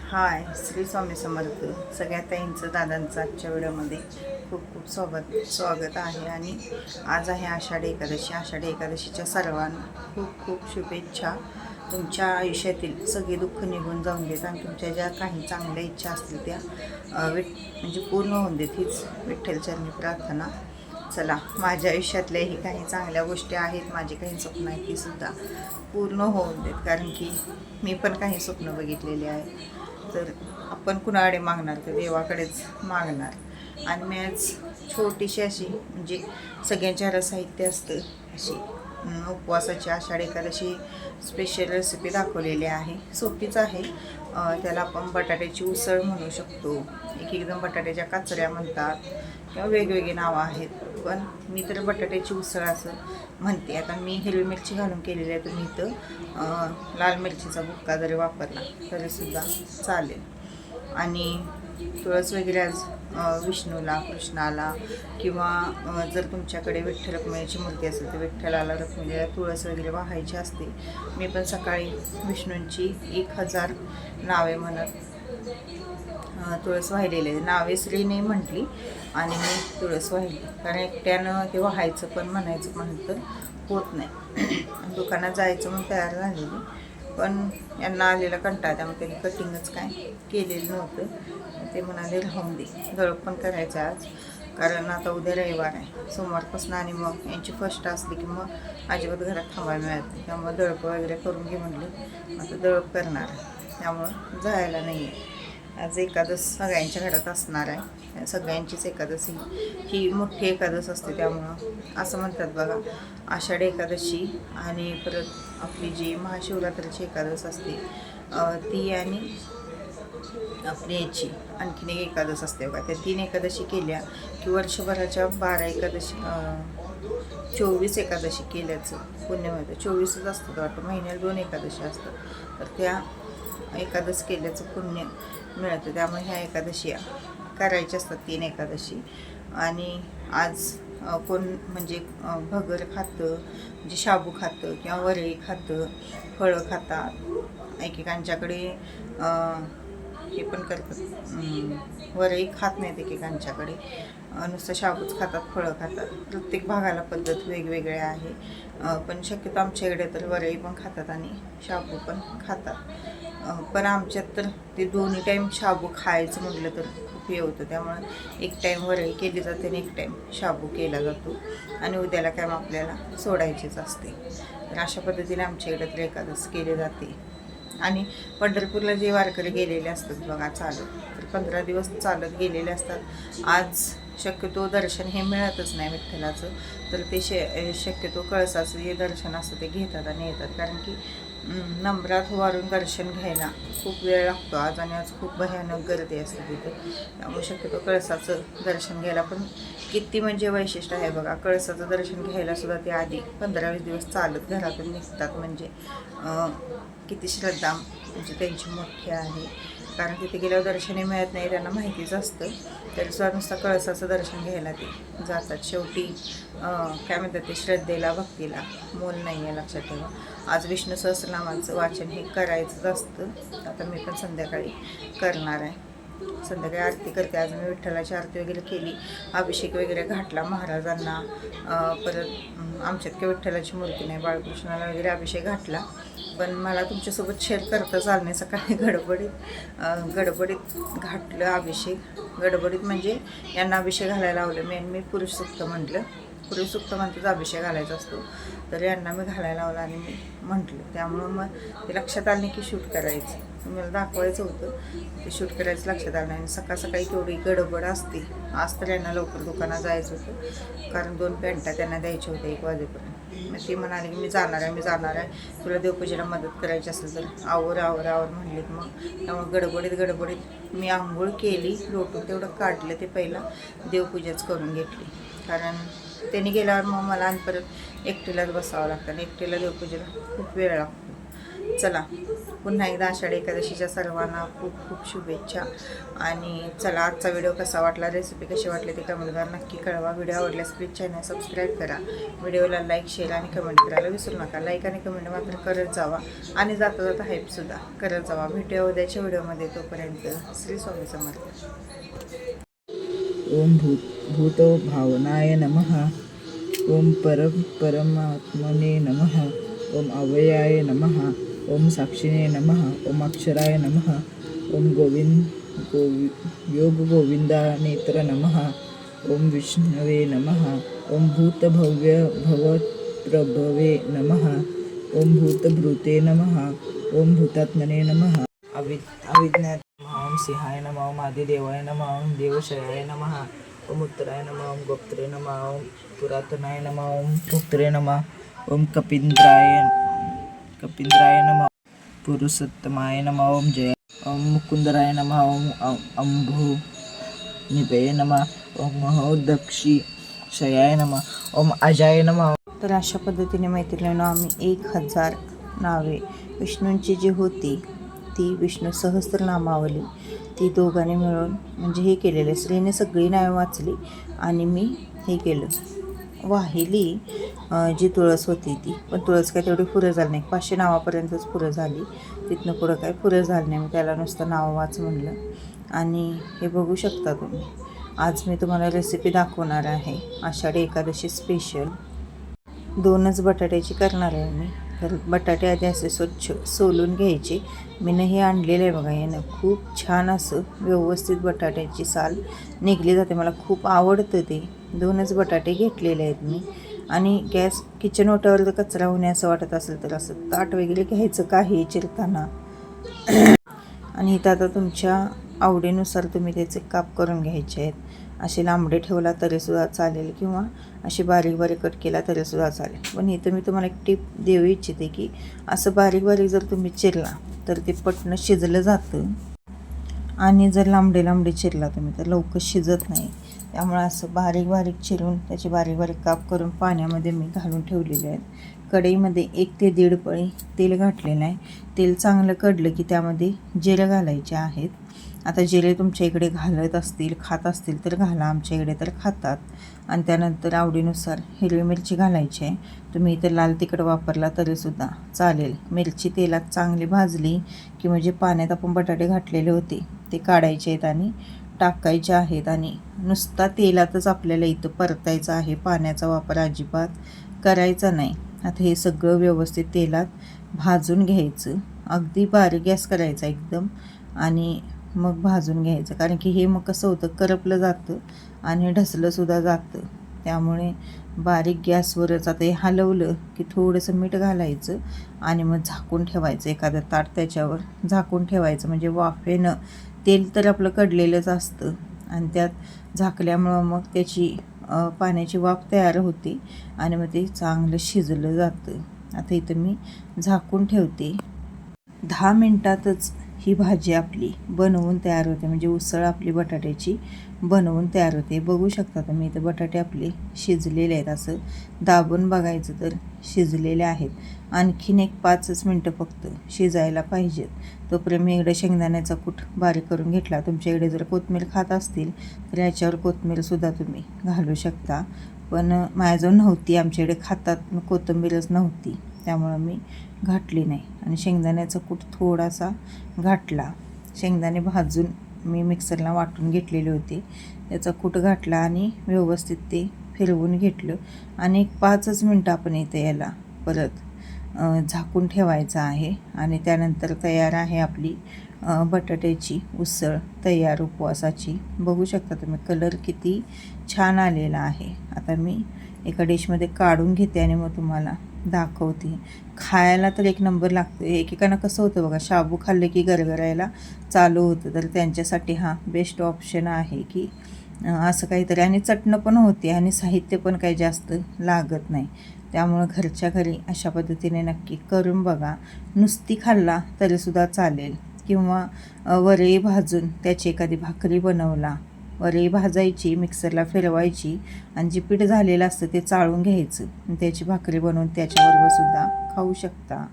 हाय, श्री स्वामी समर्थ. सगळ्या ताईंचं दादांचं आजच्या व्हिडिओमध्ये खूप खूप स्वागत आहे. आणि आज आहे आषाढी एकादशी. आषाढी एकादशीच्या सर्वांना खूप खूप शुभेच्छा. तुमच्या आयुष्यातील सगळे दुःख निघून जाऊन देत आणि तुमच्या ज्या काही चांगल्या इच्छा असतील त्या म्हणजे पूर्ण होऊन देत, हीच विठ्ठलचरणी प्रार्थना. चला, माझ्या आयुष्यातल्याही काही चांगल्या गोष्टी आहेत, माझी काही स्वप्न आहेत, तीसुद्धा पूर्ण होऊन देत. कारण की मी पण काही स्वप्न बघितलेली आहे. तर आपण कुणाकडे मागणार तर देवाकडेच मागणार. आणि मी आज छोटीशी अशी म्हणजे सगळ्यांच्या रसाहित्य असतं अशी उपवासाची आषाढ एकादशी स्पेशल रेसिपी दाखवलेली आहे. सोपीच आहे. त्याला आपण बटाट्याची उसळ म्हणू शकतो, एक एकदम बटाट्याच्या काचऱ्या म्हणतात किंवा वेगवेगळी नावं आहेत. पण मी तर बटाट्याची उसळ असं म्हणते. आता मी हिरवी मिरची घालून केलेली आहे. तुम्ही इथं लाल मिरचीचा बुक्का जरी वापरला तरीसुद्धा चालेल. आणि तुळस वगैरे आज विष्णूला, कृष्णाला किंवा जर तुमच्याकडे विठ्ठल रखुमाईची मूर्ती असेल तर विठ्ठलाला रखुमाईला तुळस वगैरे वाहायची असते. मी पण सकाळी विष्णूंची 1000 नावे म्हणत तुळस वाहिलेली आहे. नावे श्री नाही म्हटली आणि मी तुळस वाहिली, कारण एकट्यानं ते वाहायचं पण म्हणायचं म्हणत तर होत नाही. दुकानात जायचं म्हणून तयार झालेली, पण यांना आलेला कंटाळा, त्यामुळे त्यांनी कटिंगच काय केलेलं नव्हतं. ते म्हणाले राहून दे, दळप पण करायचं आज, कारण आता उद्या रविवार आहे. सोमवारपासून आणि मग यांची फर्स्ट असली की मग अजिबात घरात थांबायला मिळत नाही. त्यामुळे दळप वगैरे करून घे म्हणले. आता दळप करणार आहे, त्यामुळं जायला नाही आहे. आज एकादश सगळ्यांच्या घरात असणार आहे. सगळ्यांचीच एकादशी ही मोठी एकादश असते. त्यामुळं असं म्हणतात बघा, आषाढी एकादशी आणि परत आपली जी महाशिवरात्रीची एकादश असते ती, आणि आपली याची आणखीन एक एकादश असते बघा. त्या 3 एकादशी केल्या की वर्षभराच्या 12 एकादशी 24 एकादशी केल्याचं पुण्य मिळतं. 24च असतं वाटतं, महिन्याला 2 एकादशी असतात. तर त्या एकादश केल्याचं पुण्य मिळतं. त्यामुळे ह्या एकादशी करायच्या असतात, 3 एकादशी. आणि आज कोण म्हणजे भगर खातं, म्हणजे शाबू खातं किंवा वरई खातं, फळं खातात. एकेकांच्याकडे हे पण करतात, वरई खात नाहीत एकेकांच्याकडे, नुसतं शाबूच खातात, फळं खातात. प्रत्येक भागाला पद्धत वेगवेगळ्या आहे. पण शक्यतो आमच्याकडे तर वरई पण खातात आणि शाबू पण खातात. पण आमच्यात तर ते दोन्ही टाईम शाबू खायचं म्हटलं तर खूप हे होतं. त्यामुळं एक टाईम वरई केली जाते आणि एक टाईम शाबू केला जातो. आणि उद्याला काय मग आपल्याला सोडायचीच असते. तर अशा पद्धतीने आमच्याकडे तर एकादश केली जाते. आणि पंढरपूरला जे वारकरी गेलेले असतात बघा चालत, तर 15 दिवस चालत गेलेले असतात. आज शक्यतो दर्शन हे मिळतच नाही विठ्ठलाचं, तर ते शक्यतो कळसाचं जे दर्शन असतं ते घेतात आणि येतात. कारण की नंबरात उभारून दर्शन घ्यायला खूप वेळ लागतो आज, आणि आज खूप भयानक गर्दी असते तिथे. त्यामुळे शक्यतो कळसाचं दर्शन घ्यायला पण किती म्हणजे वैशिष्ट्य आहे बघा. कळसाचं दर्शन घ्यायला सुद्धा ते आधी 15-20 दिवस चालत घरातून निघतात. म्हणजे किती श्रद्धा म्हणजे त्यांची मोठी आहे. कारण तिथे गेल्यावर दर्शनही मिळत नाही, त्यांना माहितीच असतं. तरी सुद्धा नुसतं कळसाचं दर्शन घ्यायला ते जातात. शेवटी काय म्हणतात ते, श्रद्धेला भक्तीला मोल नाही आहे, लक्षात ठेवा. आज विष्णू सहस्रनामाचं वाचन हे करायचंच असतं. आता मी पण संध्याकाळी करणार आहे. संध्याकाळी आरती करते. आज मी विठ्ठलाची आरती वगैरे केली, अभिषेक वगैरे घातला महाराजांना. परत आमच्यात काही विठ्ठलाची मूर्ती नाही, बाळकृष्णाला वगैरे अभिषेक घातला. पण मला तुमच्यासोबत शेअर करता चालणे, सकाळी गडबडीत घातलं अभिषेक. गडबडीत म्हणजे यांना अभिषेक घालायला लावलं मी पुरुष सुक्त म्हटलं. पुरुष सुक्त म्हणतात अभिषेक घालायचा असतो, तर यांना मी घालायला लावला आणि मी म्हटलं. त्यामुळं मग ते लक्षात आलं की शूट करायचं, मला दाखवायचं होतं, ते शूट करायचं लक्षात आलं नाही. सकाळी तेवढी गडबड असते. आज तर यांना लवकर दुकानात जायचं होतं, कारण 2 पॅन्टा त्यांना द्यायच्या होत्या 1 वाजेपर्यंत. मग ती म्हणाली की मी जाणार आहे, तुला देवपूजेला मदत करायची असेल तर आवर म्हणलीत. मग त्यामुळे गडबडीत मी आंघोळ केली, लोटून तेवढं काढलं, ते पहिला देवपूजाच करून घेतली. कारण त्यांनी गेल्यावर मग मला आणि परत एकटीलाच बसावं लागतं आणि एकटीला देवपूजेला खूप वेळ लागतो. चला पुन्हा एकदा आषाढी एकादशीच्या सर्वांना खूप खूप शुभेच्छा. आणि चला आजचा व्हिडिओ कसा वाटला, रेसिपी कशी वाटली ते कमेंटद्वारे नक्की कळवा. व्हिडिओ आवडल्यास प्लीज चॅनल सबस्क्राईब करा. व्हिडिओला लाईक शेअर आणि कमेंट करायला विसरू नका. लाईक आणि कमेंट मात्र करत जावा आणि जाता जाता हाईपसुद्धा करत जावा. भेटूया उद्याच्या व्हिडिओमध्ये. तोपर्यंत श्री स्वामी समर्थ. ओम भूतो भावनाय नमः. ओम परमात्मने नमः. ओम अव्ययाय नमः. ओम साक्षिणे नमः. ओम अक्षराय नमः. ओम योग गोविंदानेत्र नमः. ओम विष्णवे नमः. ओम भूतभव्य भवप्रभवे नमः. ओम भूतभृते नमः. ओम भूतात्मने नमः. अविज्ञात ओम सिंहाय नमः. ओम आदिदेवाय नमः. ओम देवशयाय नमः. ओम उत्तराय नमः. ओम गोप्त्रे नमः. ओम पुरातनाय नमः. ओम पुत्रे नमः. ओम कपिंद्राय नमः. पुरुषोत्तमाय नमः. ओम जय. ओम मुकुंदराय नमः. ओम अंभो निभये नमः. ओम महोदक्षिषयाय नमः. ओम अजाय नमः. तर अशा पद्धतीने मैत्रिणींनो आम्ही 1000 नावे विष्णूंची जी होती ती विष्णू सहस्त्रनामावली ती दोघांनी मिळून म्हणजे हे केलेलं. श्रीने सगळी नावे वाचली आणि मी हे केलं, वाहिली जी तुळस होती ती. पण तुळस काय तेवढी पुरं झाली नाही, 500 नावापर्यंतच पुरं झाली. तिथनं पुढं काय पुरं झालं नाही. मी त्याला नुसतं नाव वाच म्हणलं. आणि हे बघू शकता तुम्ही. आज मी तुम्हाला रेसिपी दाखवणार आहे आषाढी एकादशी स्पेशल. 2च बटाट्याची करणार आहे मी. तर बटाटे आधी असे स्वच्छ सोलून घ्यायचे. मीनं हे आणलेलं आहे बघा. यानं खूप छान असं व्यवस्थित बटाट्याची साल निघली जाते. मला खूप आवडतं ते. 2च बटाटे घेतलेले आहेत मी. आणि गॅस किचन ओट्यावर जर कचरा होणे असं वाटत असेल तर असं ताट वगैरे घ्यायचं काही चिरताना. आणि इथं आता तुमच्या आवडीनुसार तुम्ही त्याचे काप करून घ्यायचे आहेत. असे लांबडे ठेवला तरीसुद्धा चालेल किंवा असे बारीक बारीक कट केला तरीसुद्धा चालेल. पण इथं मी तुम्हाला एक टिप देऊ इच्छिते की असं बारीक बारीक जर तुम्ही चिरला तर ते पटणं शिजलं जातं. आणि जर लांबडे चिरला तुम्ही तर लवकर शिजत नाही. त्यामुळे असं बारीक बारीक चिरून त्याचे बारीक बारीक काप करून पाण्यामध्ये मी घालून ठेवलेले आहेत. कढईमध्ये 1 ते 1.5 पळी तेल घातलेलं आहे. तेल चांगलं कढलं की त्यामध्ये जिरं घालायचे आहेत. आता जिरे तुमच्या इकडे घालत असतील खात असतील तर घाला. आमच्या इकडे तर खातात. आणि त्यानंतर आवडीनुसार हिरवी मिरची घालायची आहे. तुम्ही इथं लाल तिखट वापरला तरीसुद्धा चालेल. मिरची तेलात चांगली भाजली की म्हणजे पाण्यात आपण बटाटे घातलेले होते ते काढायचे आहेत आणि टाकायचे आहेत. आणि नुसता तेलातच आपल्याला इथं परतायचं आहे. पाण्याचा वापर अजिबात करायचा नाही. आता हे सगळं व्यवस्थित तेलात भाजून घ्यायचं. अगदी बारीक गॅस करायचा एकदम आणि मग भाजून घ्यायचं. कारण की हे मग कसं होतं करपलं जातं आणि ढसलंसुद्धा जातं. त्यामुळे बारीक गॅसवरच आता हे हलवलं की थोडंसं मीठ घालायचं आणि मग झाकून ठेवायचं. एखादं ताट त्याच्यावर झाकून ठेवायचं. म्हणजे वाफेनं तेल तर आपलं कडलेलंच असतं आणि त्यात झाकल्यामुळं मग त्याची पाण्याची वाफ तयार होते आणि मग ते चांगलं शिजलं जातं. आता इथं मी झाकून ठेवते. 10 मिनटातच ही भाजी आपली बनवून तयार होते. म्हणजे उसळ आपली बटाट्याची बनवून तयार होते. बघू शकता तुम्ही इथं बटाटे आपले शिजलेले आहेत. असं दाबून बघायचं तर शिजलेले आहेत. आणखीन एक 5च मिनटं फक्त शिजायला पाहिजेत. तोपर्यंत मी इकडे शेंगदाण्याचा कूट बारीक करून घेतला. तुमच्या इकडे जर कोथिंबीर खात असतील तर याच्यावर कोथिंबीरसुद्धा तुम्ही घालू शकता. पण माझ्याजवळ नव्हती. आमच्याकडे खातात कोथिंबीरच नव्हती त्यामुळं मी घातली नाही. आणि शेंगदाण्याचा कूट थोडासा घातला. शेंगदाणे भाजून मी मिक्सरला वाटून घेतलेले होते. त्याचा कूट घातला आणि व्यवस्थित ते फिरवून घेतलं. आणि एक 5च मिनटं आपण इथे याला परत झाकून ठेवायचं आहे. आणि त्यानंतर तयार आहे आपली बटाट्याची उसळ तयार उपवासाची. बघू शकता तुम्ही कलर किती छान आलेला आहे. आता मी एका डिशमध्ये काढून घेते आणि मग तुम्हाला दाखवते. खायला तर एक नंबर लागतो. एकेकांना कसं होतं बघा, शाबू खाल्ले की गरगरायला चालू होतं. तर त्यांच्यासाठी हा बेस्ट ऑप्शन आहे की असं काहीतरी. आणि चटणं पण होते आणि साहित्य पण काही जास्त लागत नाही. त्यामुळं घरच्या घरी अशा पद्धतीने नक्की करून बघा. नुसती खाल्ला तरीसुद्धा चालेल किंवा वरई भाजून त्याची एखादी भाकरी बनवला. वरई भाजायची, मिक्सरला फिरवायची आणि जे पीठ झालेलं असतं ते चाळून घ्यायचं. त्याची भाकरी बनवून त्याच्याबरोबर सुद्धा खाऊ शकता.